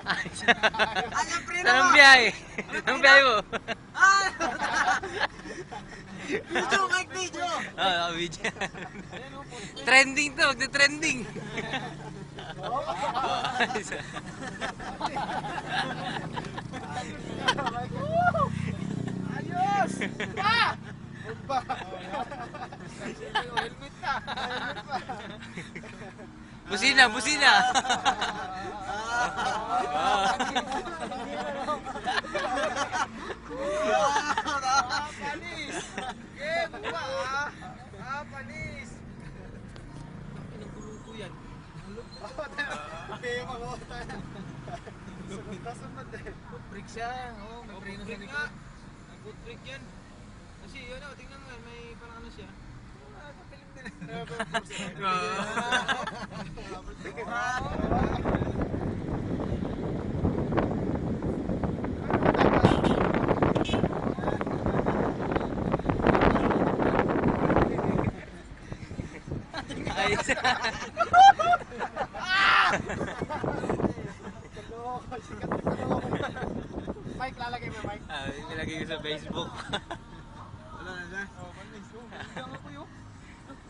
Anong biyahe? Anong biyahe mo? Video, Mike, video! Oo, video. Trending to, magte-trending. Ayos! Pa! Busina, busina. Panis! Eh, buwa panis! Pinagulong ko yan. Sunod eh. Good trick siya. Oo, may preno sa likod. Good trick yan. Kasi yun o, tingnan mo, may parang ano siya. Kapiling din. Ayos. Mike, lalagay mo, Mike. Nilagay ko sa Facebook. Wala na siya? Oo, panis. Hanggang ako yun.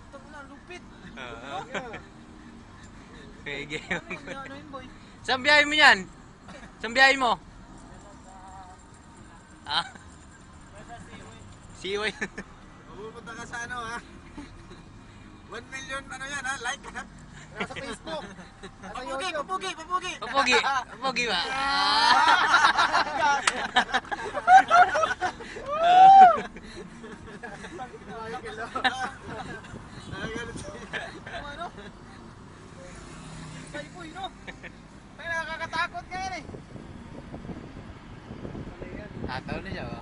Tama na, lupit. Pege. Ano yun, boy? Saan biyahe mo yan? Saan biyahe mo? Ah? Siway. Pupunta ka sa ano, ha? 1 million, ano yan, ha? Like, ha? Sa Facebook. Papugi, papugi, papugi. Papogi. Papogi ba? Ano? Ay, boy, no? Ay, nakakatakot ka yan, eh. Tataw na siya ba?